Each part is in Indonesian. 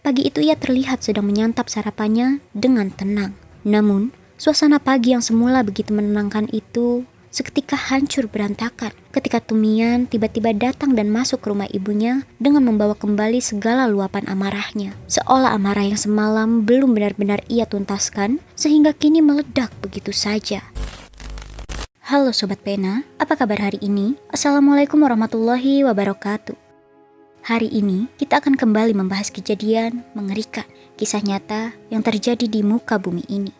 Pagi itu ia terlihat sedang menyantap sarapannya dengan tenang. Namun, suasana pagi yang semula begitu menenangkan itu seketika hancur berantakan ketika Tumian tiba-tiba datang dan masuk ke rumah ibunya dengan membawa kembali segala luapan amarahnya. Seolah amarah yang semalam belum benar-benar ia tuntaskan sehingga kini meledak begitu saja. Halo Sobat Pena, apa kabar hari ini? Assalamualaikum warahmatullahi wabarakatuh. Hari ini kita akan kembali membahas kejadian mengerikan, kisah nyata yang terjadi di muka bumi ini.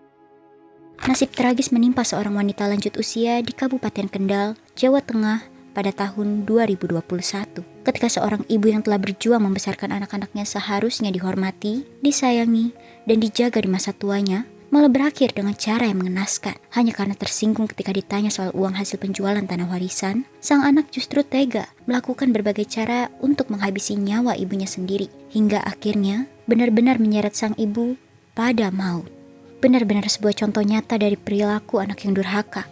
Nasib tragis menimpa seorang wanita lanjut usia di Kabupaten Kendal, Jawa Tengah pada tahun 2021. Ketika seorang ibu yang telah berjuang membesarkan anak-anaknya seharusnya dihormati, disayangi, dan dijaga di masa tuanya, malah berakhir dengan cara yang mengenaskan. Hanya karena tersinggung ketika ditanya soal uang hasil penjualan tanah warisan, sang anak justru tega melakukan berbagai cara untuk menghabisi nyawa ibunya sendiri. Hingga akhirnya benar-benar menyeret sang ibu pada maut. Benar-benar sebuah contoh nyata dari perilaku anak yang durhaka.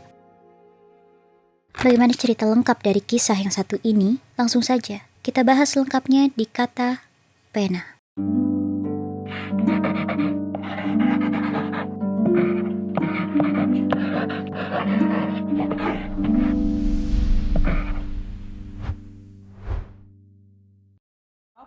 Bagaimana cerita lengkap dari kisah yang satu ini? Langsung saja kita bahas lengkapnya di Kata Pena.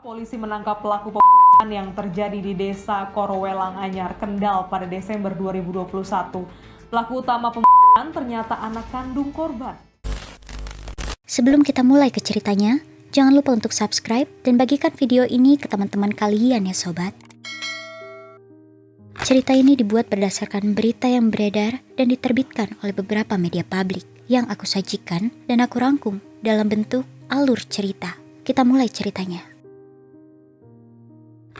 Polisi menangkap pelaku pembunuhan yang terjadi di Desa Korowelang Anyar, Kendal pada Desember 2021. Pelaku utama pembunuhan ternyata anak kandung korban. Sebelum kita mulai ke ceritanya, jangan lupa untuk subscribe dan bagikan video ini ke teman-teman kalian ya sobat. Cerita ini dibuat berdasarkan berita yang beredar dan diterbitkan oleh beberapa media publik yang aku sajikan dan aku rangkum dalam bentuk alur cerita. Kita mulai ceritanya.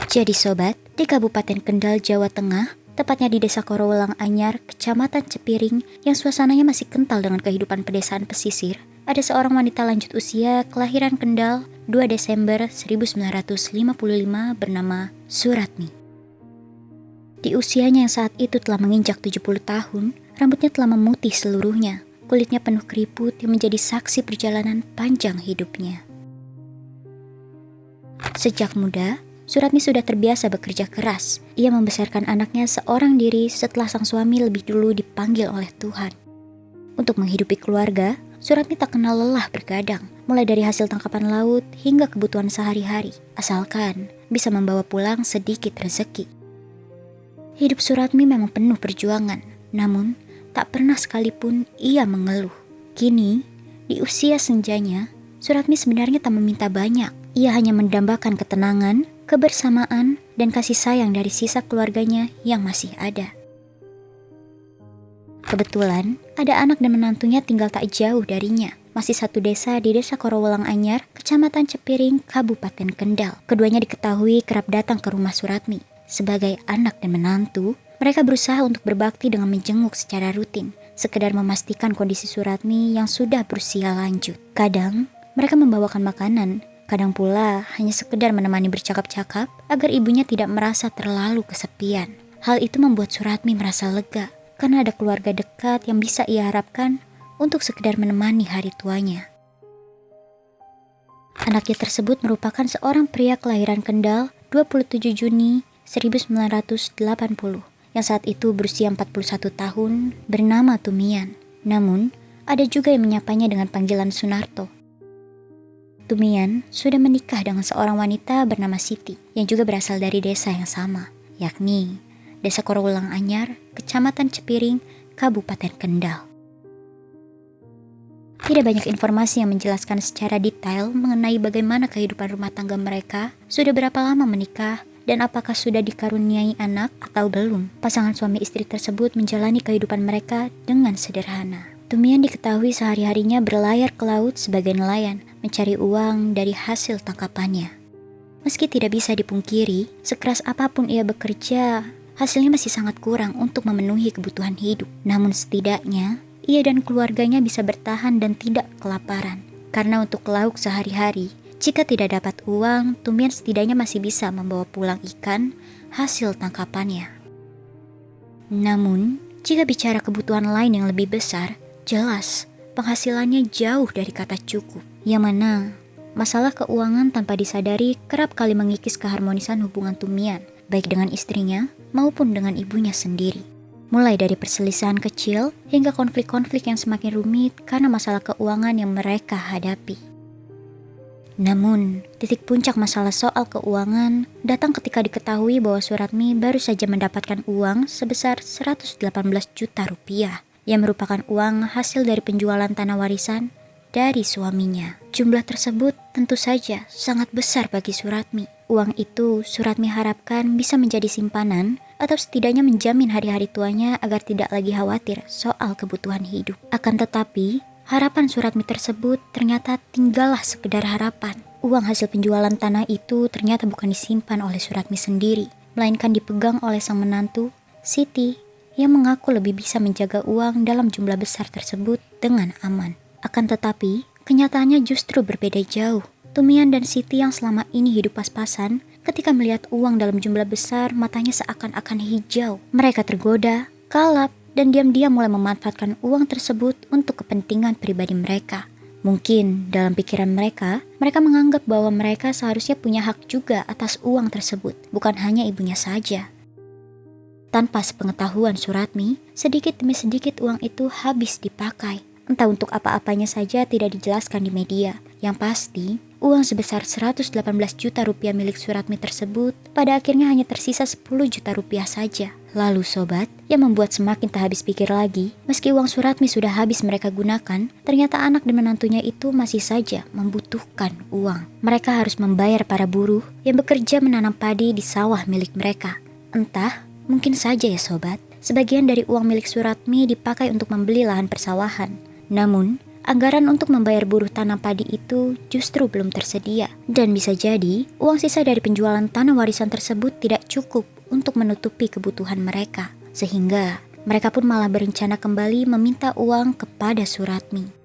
Jadi sobat, di Kabupaten Kendal, Jawa Tengah, tepatnya di Desa Korowelang Anyar, Kecamatan Cepiring, yang suasananya masih kental dengan kehidupan pedesaan pesisir, ada seorang wanita lanjut usia kelahiran Kendal 2 Desember 1955 bernama Suratmi. Di usianya yang saat itu telah menginjak 70 tahun, rambutnya telah memutih seluruhnya, kulitnya penuh keriput yang menjadi saksi perjalanan panjang hidupnya. Sejak muda, Suratmi sudah terbiasa bekerja keras. Ia membesarkan anaknya seorang diri setelah sang suami lebih dulu dipanggil oleh Tuhan. Untuk menghidupi keluarga, Suratmi tak kenal lelah bergadang, mulai dari hasil tangkapan laut hingga kebutuhan sehari-hari, asalkan bisa membawa pulang sedikit rezeki. Hidup Suratmi memang penuh perjuangan, namun tak pernah sekalipun ia mengeluh. Kini, di usia senjanya, Suratmi sebenarnya tak meminta banyak. Ia hanya mendambakan ketenangan, kebersamaan, dan kasih sayang dari sisa keluarganya yang masih ada. Kebetulan, ada anak dan menantunya tinggal tak jauh darinya. Masih satu desa di Desa Korowelang Anyar, Kecamatan Cepiring, Kabupaten Kendal. Keduanya diketahui kerap datang ke rumah Suratmi. Sebagai anak dan menantu, mereka berusaha untuk berbakti dengan menjenguk secara rutin, sekedar memastikan kondisi Suratmi yang sudah berusia lanjut. Kadang, mereka membawakan makanan, kadang pula hanya sekedar menemani bercakap-cakap agar ibunya tidak merasa terlalu kesepian. Hal itu membuat Suratmi merasa lega karena ada keluarga dekat yang bisa ia harapkan untuk sekedar menemani hari tuanya. Anaknya tersebut merupakan seorang pria kelahiran Kendal 27 Juni 1980 yang saat itu berusia 41 tahun bernama Tumian. Namun, ada juga yang menyapanya dengan panggilan Sunarto. Tumian sudah menikah dengan seorang wanita bernama Siti yang juga berasal dari desa yang sama, yakni Desa Korowelang Anyar, Kecamatan Cepiring, Kabupaten Kendal. Tidak banyak informasi yang menjelaskan secara detail mengenai bagaimana kehidupan rumah tangga mereka, sudah berapa lama menikah, dan apakah sudah dikaruniai anak atau belum. Pasangan suami istri tersebut menjalani kehidupan mereka dengan sederhana. Tumian diketahui sehari-harinya berlayar ke laut sebagai nelayan, mencari uang dari hasil tangkapannya. Meski tidak bisa dipungkiri, sekeras apapun ia bekerja, hasilnya masih sangat kurang untuk memenuhi kebutuhan hidup. Namun setidaknya, ia dan keluarganya bisa bertahan dan tidak kelaparan. Karena untuk lauk sehari-hari, jika tidak dapat uang, Tumian setidaknya masih bisa membawa pulang ikan hasil tangkapannya. Namun, jika bicara kebutuhan lain yang lebih besar, jelas penghasilannya jauh dari kata cukup. Yang mana masalah keuangan tanpa disadari kerap kali mengikis keharmonisan hubungan Tumian, baik dengan istrinya maupun dengan ibunya sendiri. Mulai dari perselisihan kecil hingga konflik-konflik yang semakin rumit karena masalah keuangan yang mereka hadapi. Namun, titik puncak masalah soal keuangan datang ketika diketahui bahwa Suratmi baru saja mendapatkan uang sebesar 118 juta rupiah yang merupakan uang hasil dari penjualan tanah warisan dari suaminya. Jumlah tersebut tentu saja sangat besar bagi Suratmi. Uang itu Suratmi harapkan bisa menjadi simpanan atau setidaknya menjamin hari-hari tuanya agar tidak lagi khawatir soal kebutuhan hidup. Akan tetapi, harapan Suratmi tersebut ternyata tinggallah sekedar harapan. Uang hasil penjualan tanah itu ternyata bukan disimpan oleh Suratmi sendiri, melainkan dipegang oleh sang menantu, Siti, yang mengaku lebih bisa menjaga uang dalam jumlah besar tersebut dengan aman. Akan tetapi, kenyataannya justru berbeda jauh. Tumian dan Siti yang selama ini hidup pas-pasan, ketika melihat uang dalam jumlah besar, matanya seakan-akan hijau. Mereka tergoda, kalap, dan diam-diam mulai memanfaatkan uang tersebut untuk kepentingan pribadi mereka. Mungkin dalam pikiran mereka menganggap bahwa mereka seharusnya punya hak juga atas uang tersebut, bukan hanya ibunya saja. Tanpa sepengetahuan Suratmi, sedikit demi sedikit uang itu habis dipakai. Entah untuk apa-apanya saja tidak dijelaskan di media. Yang pasti, uang sebesar 118 juta rupiah milik Suratmi tersebut pada akhirnya hanya tersisa 10 juta rupiah saja. Lalu sobat, yang membuat semakin tak habis pikir lagi, meski uang Suratmi sudah habis mereka gunakan, ternyata anak dan menantunya itu masih saja membutuhkan uang. Mereka harus membayar para buruh yang bekerja menanam padi di sawah milik mereka. Entah, mungkin saja ya sobat, sebagian dari uang milik Suratmi dipakai untuk membeli lahan persawahan. Namun, anggaran untuk membayar buruh tanam padi itu justru belum tersedia. Dan bisa jadi, uang sisa dari penjualan tanah warisan tersebut tidak cukup untuk menutupi kebutuhan mereka. Sehingga, mereka pun malah berencana kembali meminta uang kepada Suratmi.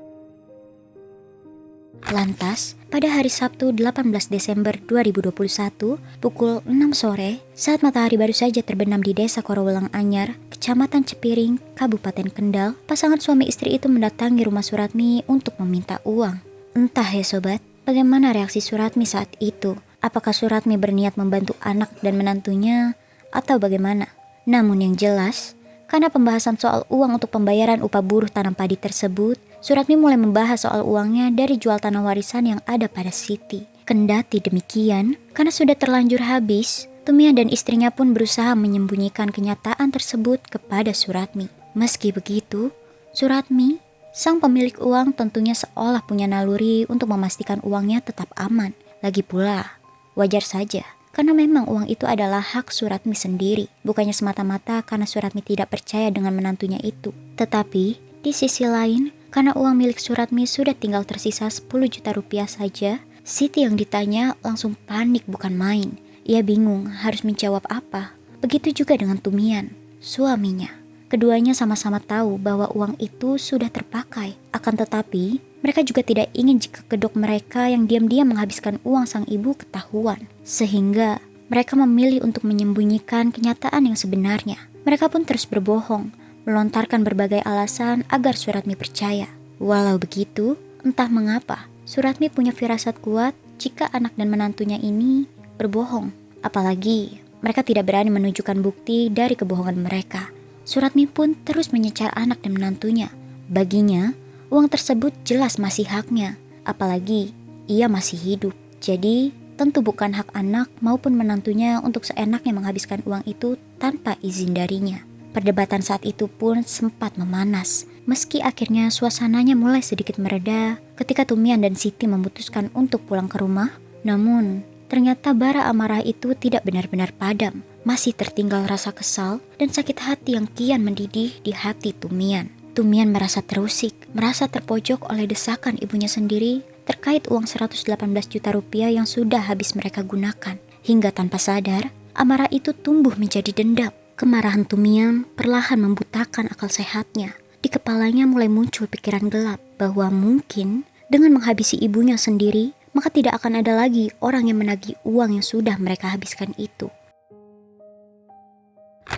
Lantas, pada hari Sabtu 18 Desember 2021, pukul 6 sore, saat matahari baru saja terbenam di desa Korowelang Anyar, Kecamatan Cepiring, Kabupaten Kendal, pasangan suami istri itu mendatangi rumah Suratmi untuk meminta uang. Entah ya sobat, bagaimana reaksi Suratmi saat itu? Apakah Suratmi berniat membantu anak dan menantunya, atau bagaimana? Namun yang jelas, karena pembahasan soal uang untuk pembayaran upah buruh tanam padi tersebut, Suratmi mulai membahas soal uangnya dari jual tanah warisan yang ada pada Siti. Kendati demikian, karena sudah terlanjur habis, Tumian dan istrinya pun berusaha menyembunyikan kenyataan tersebut kepada Suratmi. Meski begitu, Suratmi, sang pemilik uang tentunya seolah punya naluri untuk memastikan uangnya tetap aman. Lagi pula, wajar saja, karena memang uang itu adalah hak Suratmi sendiri, bukannya semata-mata karena Suratmi tidak percaya dengan menantunya itu. Tetapi, di sisi lain, karena uang milik Suratmi sudah tinggal tersisa 10 juta rupiah saja, Siti yang ditanya langsung panik bukan main. Ia bingung harus menjawab apa. Begitu juga dengan Tumian, suaminya. Keduanya sama-sama tahu bahwa uang itu sudah terpakai. Akan tetapi, mereka juga tidak ingin jika kedok mereka yang diam-diam menghabiskan uang sang ibu ketahuan. Sehingga, mereka memilih untuk menyembunyikan kenyataan yang sebenarnya. Mereka pun terus berbohong, melontarkan berbagai alasan agar Suratmi percaya. Walau begitu, entah mengapa, Suratmi punya firasat kuat jika anak dan menantunya ini berbohong. Apalagi, mereka tidak berani menunjukkan bukti dari kebohongan mereka. Suratmi pun terus menyecar anak dan menantunya. Baginya, uang tersebut jelas masih haknya. Apalagi, ia masih hidup. Jadi, tentu bukan hak anak maupun menantunya untuk seenaknya menghabiskan uang itu tanpa izin darinya. Perdebatan saat itu pun sempat memanas. Meski akhirnya suasananya mulai sedikit mereda ketika Tumian dan Siti memutuskan untuk pulang ke rumah, namun ternyata bara amarah itu tidak benar-benar padam. Masih tertinggal rasa kesal dan sakit hati yang kian mendidih di hati Tumian. Tumian merasa terusik, merasa terpojok oleh desakan ibunya sendiri terkait uang 118 juta rupiah yang sudah habis mereka gunakan. Hingga tanpa sadar, amarah itu tumbuh menjadi dendam. Kemarahan Tumian perlahan membutakan akal sehatnya. Di kepalanya mulai muncul pikiran gelap bahwa mungkin dengan menghabisi ibunya sendiri, maka tidak akan ada lagi orang yang menagih uang yang sudah mereka habiskan itu.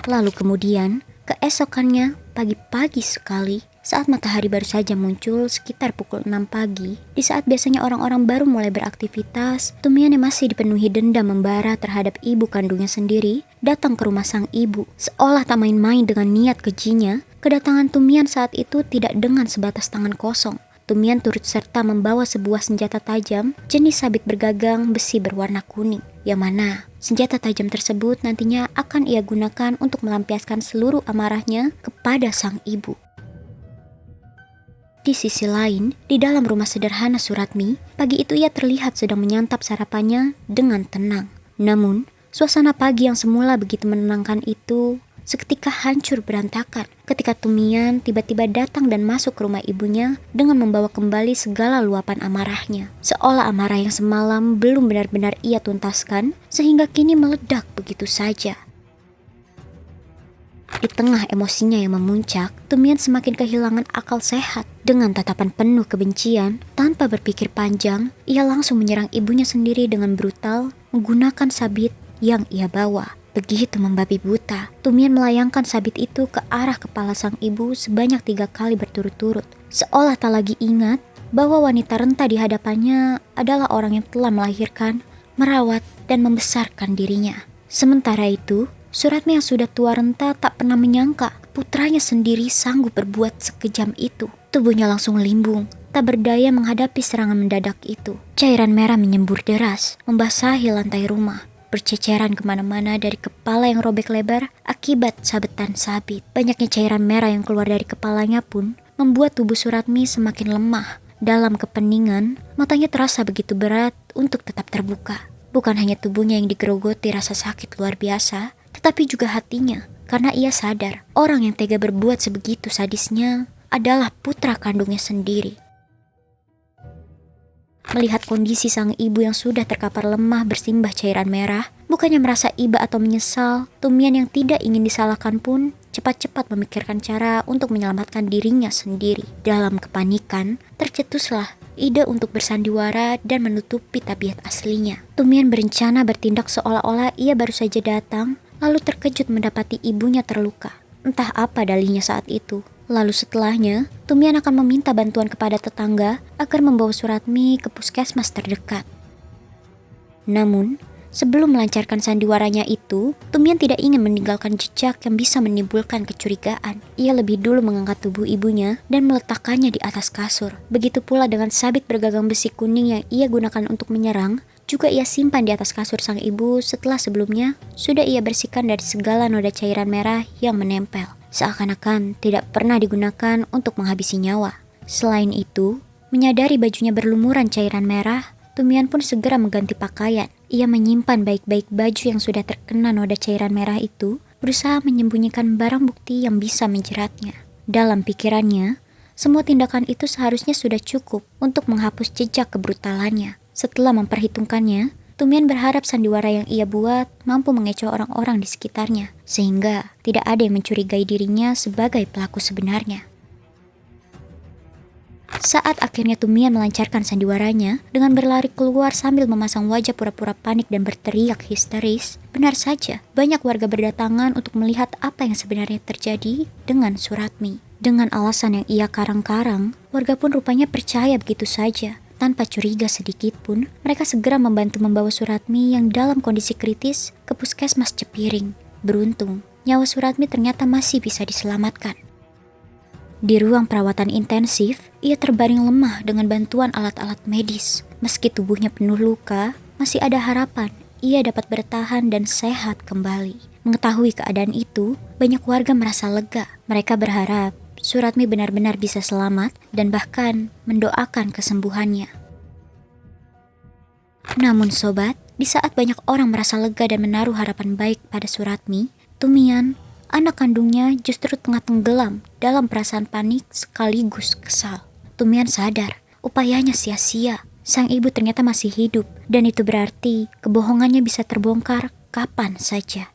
Lalu kemudian, keesokannya, pagi-pagi sekali, saat matahari baru saja muncul sekitar pukul 6 pagi, di saat biasanya orang-orang baru mulai beraktivitas, Tumian yang masih dipenuhi dendam membara terhadap ibu kandungnya sendiri, datang ke rumah sang ibu. Seolah tak main-main dengan niat kejinya, kedatangan Tumian saat itu tidak dengan sebatas tangan kosong. Tumian turut serta membawa sebuah senjata tajam jenis sabit bergagang besi berwarna kuning, yang mana senjata tajam tersebut nantinya akan ia gunakan untuk melampiaskan seluruh amarahnya kepada sang ibu. Di sisi lain, di dalam rumah sederhana Suratmi, pagi itu ia terlihat sedang menyantap sarapannya dengan tenang. Namun, suasana pagi yang semula begitu menenangkan itu seketika hancur berantakan ketika Tumian tiba-tiba datang dan masuk ke rumah ibunya dengan membawa kembali segala luapan amarahnya. Seolah amarah yang semalam belum benar-benar ia tuntaskan sehingga kini meledak begitu saja. Di tengah emosinya yang memuncak, Tumian semakin kehilangan akal sehat. Dengan tatapan penuh kebencian, tanpa berpikir panjang, ia langsung menyerang ibunya sendiri dengan brutal menggunakan sabit yang ia bawa. Begitu membabi buta, Tumian melayangkan sabit itu ke arah kepala sang ibu sebanyak 3 kali berturut-turut. Seolah tak lagi ingat bahwa wanita renta di hadapannya adalah orang yang telah melahirkan, merawat, dan membesarkan dirinya. Sementara itu, Suratmi yang sudah tua renta tak pernah menyangka putranya sendiri sanggup berbuat sekejam itu. Tubuhnya langsung limbung, tak berdaya menghadapi serangan mendadak itu. Cairan merah menyembur deras, membasahi lantai rumah, berceceran kemana-mana dari kepala yang robek lebar akibat sabetan sabit. Banyaknya cairan merah yang keluar dari kepalanya pun membuat tubuh Suratmi semakin lemah. Dalam kepeningan, matanya terasa begitu berat untuk tetap terbuka. Bukan hanya tubuhnya yang digerogoti rasa sakit luar biasa, tetapi juga hatinya, karena ia sadar orang yang tega berbuat sebegitu sadisnya adalah putra kandungnya sendiri. Melihat kondisi sang ibu yang sudah terkapar lemah bersimbah cairan merah, bukannya merasa iba atau menyesal, Tumian yang tidak ingin disalahkan pun cepat-cepat memikirkan cara untuk menyelamatkan dirinya sendiri. Dalam kepanikan, tercetuslah ide untuk bersandiwara dan menutupi tabiat aslinya. Tumian berencana bertindak seolah-olah ia baru saja datang, lalu terkejut mendapati ibunya terluka. Entah apa dalihnya saat itu. Lalu setelahnya, Tumian akan meminta bantuan kepada tetangga agar membawa Suratmi ke puskesmas terdekat. Namun, sebelum melancarkan sandiwaranya itu, Tumian tidak ingin meninggalkan jejak yang bisa menimbulkan kecurigaan. Ia lebih dulu mengangkat tubuh ibunya dan meletakkannya di atas kasur. Begitu pula dengan sabit bergagang besi kuning yang ia gunakan untuk menyerang, juga ia simpan di atas kasur sang ibu setelah sebelumnya sudah ia bersihkan dari segala noda cairan merah yang menempel. Seakan-akan tidak pernah digunakan untuk menghabisi nyawa. Selain itu, menyadari bajunya berlumuran cairan merah, Tumian pun segera mengganti pakaian. Ia menyimpan baik-baik baju yang sudah terkena noda cairan merah itu, berusaha menyembunyikan barang bukti yang bisa menjeratnya. Dalam pikirannya, semua tindakan itu seharusnya sudah cukup untuk menghapus jejak kebrutalannya. Setelah memperhitungkannya, Tumian berharap sandiwara yang ia buat mampu mengecoh orang-orang di sekitarnya, sehingga tidak ada yang mencurigai dirinya sebagai pelaku sebenarnya. Saat akhirnya Tumian melancarkan sandiwaranya dengan berlari keluar sambil memasang wajah pura-pura panik dan berteriak histeris, benar saja banyak warga berdatangan untuk melihat apa yang sebenarnya terjadi dengan Suratmi. Dengan alasan yang ia karang-karang, warga pun rupanya percaya begitu saja. Tanpa curiga sedikit pun, mereka segera membantu membawa Suratmi yang dalam kondisi kritis ke puskesmas Cepiring. Beruntung, nyawa Suratmi ternyata masih bisa diselamatkan. Di ruang perawatan intensif, ia terbaring lemah dengan bantuan alat-alat medis. Meski tubuhnya penuh luka, masih ada harapan ia dapat bertahan dan sehat kembali. Mengetahui keadaan itu, banyak warga merasa lega. Mereka berharap Suratmi benar-benar bisa selamat dan bahkan mendoakan kesembuhannya. Namun sobat, di saat banyak orang merasa lega dan menaruh harapan baik pada Suratmi, Tumian, anak kandungnya justru tengah tenggelam dalam perasaan panik sekaligus kesal. Tumian sadar, upayanya sia-sia. Sang ibu ternyata masih hidup dan itu berarti kebohongannya bisa terbongkar kapan saja.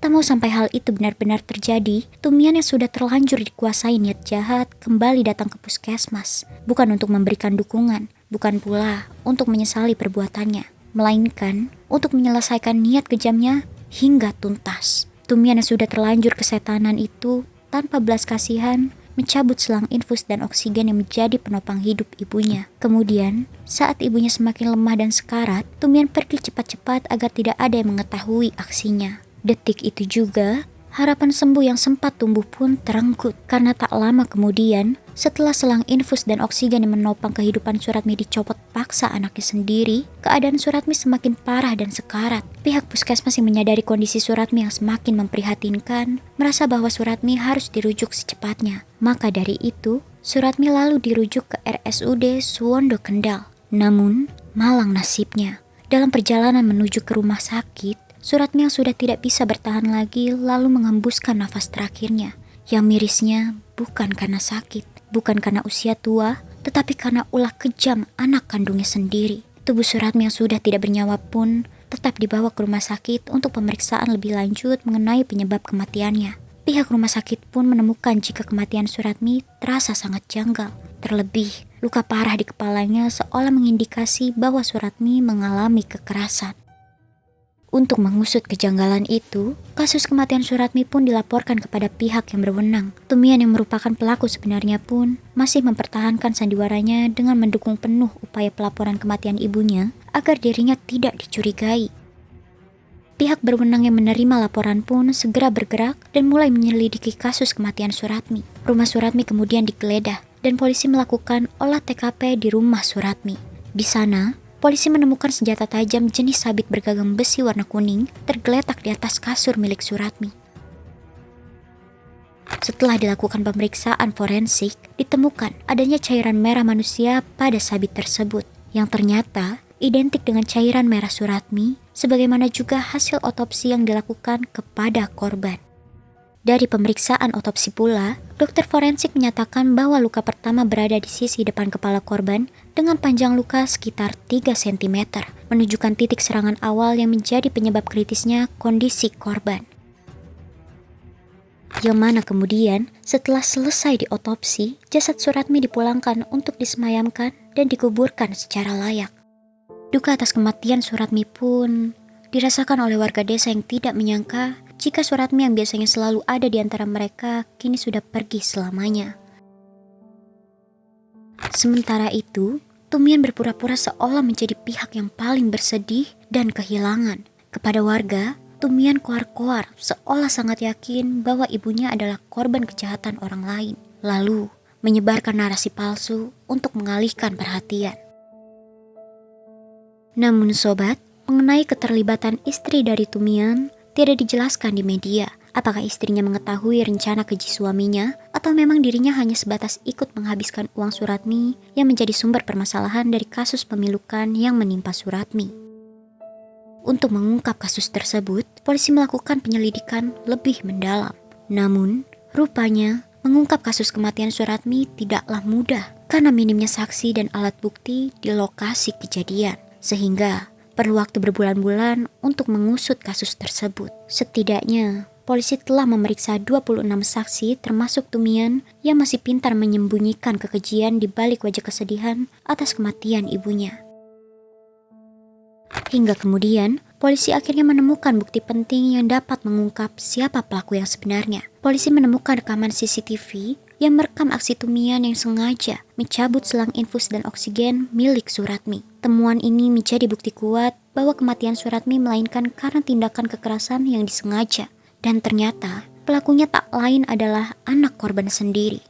Tak mau sampai hal itu benar-benar terjadi, Tumian yang sudah terlanjur dikuasai niat jahat kembali datang ke puskesmas. Bukan untuk memberikan dukungan, bukan pula untuk menyesali perbuatannya, melainkan untuk menyelesaikan niat kejamnya hingga tuntas. Tumian yang sudah terlanjur kesetanan itu tanpa belas kasihan mencabut selang infus dan oksigen yang menjadi penopang hidup ibunya. Kemudian, saat ibunya semakin lemah dan sekarat, Tumian pergi cepat-cepat agar tidak ada yang mengetahui aksinya. Detik itu juga, harapan sembuh yang sempat tumbuh pun terenggut karena tak lama kemudian, setelah selang infus dan oksigen yang menopang kehidupan Suratmi dicopot paksa anaknya sendiri, keadaan Suratmi semakin parah dan sekarat. Pihak puskesmas yang menyadari kondisi Suratmi yang semakin memprihatinkan, merasa bahwa Suratmi harus dirujuk secepatnya. Maka dari itu, Suratmi lalu dirujuk ke RSUD Suwondo Kendal. Namun, malang nasibnya. Dalam perjalanan menuju ke rumah sakit, Suratmi yang sudah tidak bisa bertahan lagi lalu mengembuskan nafas terakhirnya. Yang mirisnya bukan karena sakit, bukan karena usia tua, tetapi karena ulah kejam anak kandungnya sendiri. Tubuh Suratmi yang sudah tidak bernyawa pun tetap dibawa ke rumah sakit untuk pemeriksaan lebih lanjut mengenai penyebab kematiannya. Pihak rumah sakit pun menemukan jika kematian Suratmi terasa sangat janggal. Terlebih, luka parah di kepalanya seolah mengindikasi bahwa Suratmi mengalami kekerasan. Untuk mengusut kejanggalan itu, kasus kematian Suratmi pun dilaporkan kepada pihak yang berwenang. Tumian yang merupakan pelaku sebenarnya pun masih mempertahankan sandiwaranya dengan mendukung penuh upaya pelaporan kematian ibunya agar dirinya tidak dicurigai. Pihak berwenang yang menerima laporan pun segera bergerak dan mulai menyelidiki kasus kematian Suratmi. Rumah Suratmi kemudian digeledah dan polisi melakukan olah TKP di rumah Suratmi. Di sana, polisi menemukan senjata tajam jenis sabit bergagang besi warna kuning tergeletak di atas kasur milik Suratmi. Setelah dilakukan pemeriksaan forensik, ditemukan adanya cairan merah manusia pada sabit tersebut, yang ternyata identik dengan cairan merah Suratmi, sebagaimana juga hasil otopsi yang dilakukan kepada korban. Dari pemeriksaan otopsi pula, dokter forensik menyatakan bahwa luka pertama berada di sisi depan kepala korban dengan panjang luka sekitar 3 cm, menunjukkan titik serangan awal yang menjadi penyebab kritisnya kondisi korban. Yang mana kemudian, setelah selesai diotopsi, jasad Suratmi dipulangkan untuk disemayamkan dan dikuburkan secara layak. Duka atas kematian Suratmi pun dirasakan oleh warga desa yang tidak menyangka jika Suratmi yang biasanya selalu ada di antara mereka kini sudah pergi selamanya. Sementara itu, Tumian berpura-pura seolah menjadi pihak yang paling bersedih dan kehilangan. Kepada warga, Tumian koar-koar seolah sangat yakin bahwa ibunya adalah korban kejahatan orang lain. Lalu, menyebarkan narasi palsu untuk mengalihkan perhatian. Namun sobat, mengenai keterlibatan istri dari Tumian, tidak dijelaskan di media apakah istrinya mengetahui rencana keji suaminya atau memang dirinya hanya sebatas ikut menghabiskan uang Suratmi yang menjadi sumber permasalahan dari kasus pemilukan yang menimpa Suratmi. Untuk mengungkap kasus tersebut, polisi melakukan penyelidikan lebih mendalam. Namun, rupanya mengungkap kasus kematian Suratmi tidaklah mudah karena minimnya saksi dan alat bukti di lokasi kejadian, sehingga perlu waktu berbulan-bulan untuk mengusut kasus tersebut. Setidaknya, polisi telah memeriksa 26 saksi termasuk Tumian yang masih pintar menyembunyikan kekejian di balik wajah kesedihan atas kematian ibunya. Hingga kemudian, polisi akhirnya menemukan bukti penting yang dapat mengungkap siapa pelaku yang sebenarnya. Polisi menemukan rekaman CCTV yang merekam aksi Tumian yang sengaja mencabut selang infus dan oksigen milik Suratmi. Temuan ini menjadi bukti kuat bahwa kematian Suratmi melainkan karena tindakan kekerasan yang disengaja. Dan ternyata pelakunya tak lain adalah anak korban sendiri.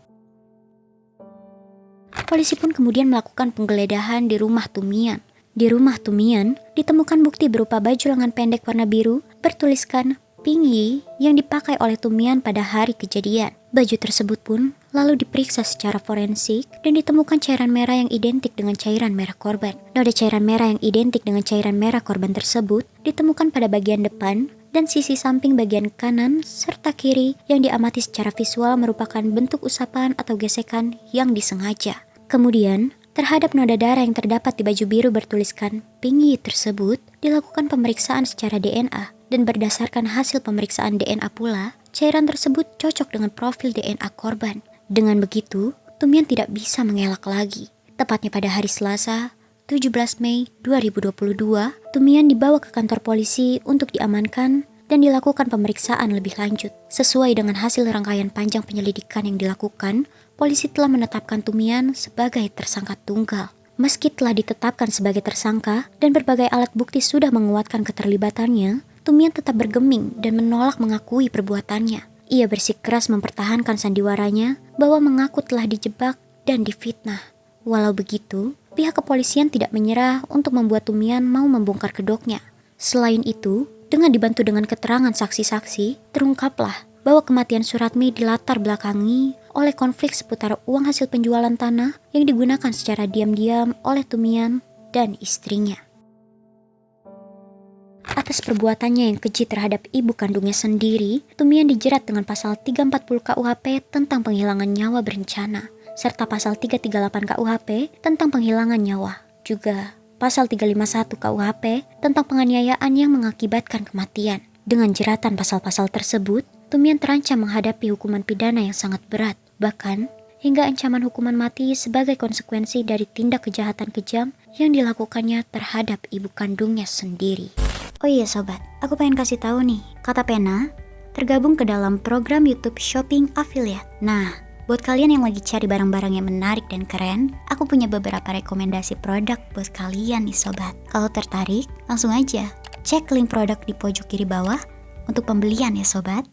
Polisi pun kemudian melakukan penggeledahan di rumah Tumian. Di rumah Tumian ditemukan bukti berupa baju lengan pendek warna biru bertuliskan Pingyi yang dipakai oleh Tumian pada hari kejadian. Baju tersebut pun lalu diperiksa secara forensik dan ditemukan cairan merah yang identik dengan cairan merah korban. Noda cairan merah yang identik dengan cairan merah korban tersebut ditemukan pada bagian depan dan sisi samping bagian kanan serta kiri yang diamati secara visual merupakan bentuk usapan atau gesekan yang disengaja. Kemudian, terhadap noda darah yang terdapat di baju biru bertuliskan Pingyi tersebut dilakukan pemeriksaan secara DNA dan berdasarkan hasil pemeriksaan DNA pula, cairan tersebut cocok dengan profil DNA korban. Dengan begitu, Tumian tidak bisa mengelak lagi. Tepatnya pada hari Selasa, 17 Mei 2022, Tumian dibawa ke kantor polisi untuk diamankan dan dilakukan pemeriksaan lebih lanjut. Sesuai dengan hasil rangkaian panjang penyelidikan yang dilakukan, polisi telah menetapkan Tumian sebagai tersangka tunggal. Meski telah ditetapkan sebagai tersangka dan berbagai alat bukti sudah menguatkan keterlibatannya, Tumian tetap bergeming dan menolak mengakui perbuatannya. Ia bersikeras mempertahankan sandiwaranya bahwa mengaku telah dijebak dan difitnah. Walau begitu, pihak kepolisian tidak menyerah untuk membuat Tumian mau membongkar kedoknya. Selain itu, dengan dibantu dengan keterangan saksi-saksi, terungkaplah bahwa kematian Suratmi dilatar belakangi oleh konflik seputar uang hasil penjualan tanah yang digunakan secara diam-diam oleh Tumian dan istrinya. Atas perbuatannya yang keji terhadap ibu kandungnya sendiri, Tumian dijerat dengan pasal 340 KUHP tentang penghilangan nyawa berencana, serta pasal 338 KUHP tentang penghilangan nyawa. Juga pasal 351 KUHP tentang penganiayaan yang mengakibatkan kematian. Dengan jeratan pasal-pasal tersebut, Tumian terancam menghadapi hukuman pidana yang sangat berat, bahkan hingga ancaman hukuman mati sebagai konsekuensi dari tindak kejahatan kejam yang dilakukannya terhadap ibu kandungnya sendiri. Oh iya sobat, aku pengen kasih tahu nih, Kata Pena tergabung ke dalam program YouTube Shopping Affiliate. Nah, buat kalian yang lagi cari barang-barang yang menarik dan keren, aku punya beberapa rekomendasi produk buat kalian nih sobat. Kalau tertarik, langsung aja cek link produk di pojok kiri bawah untuk pembelian ya sobat.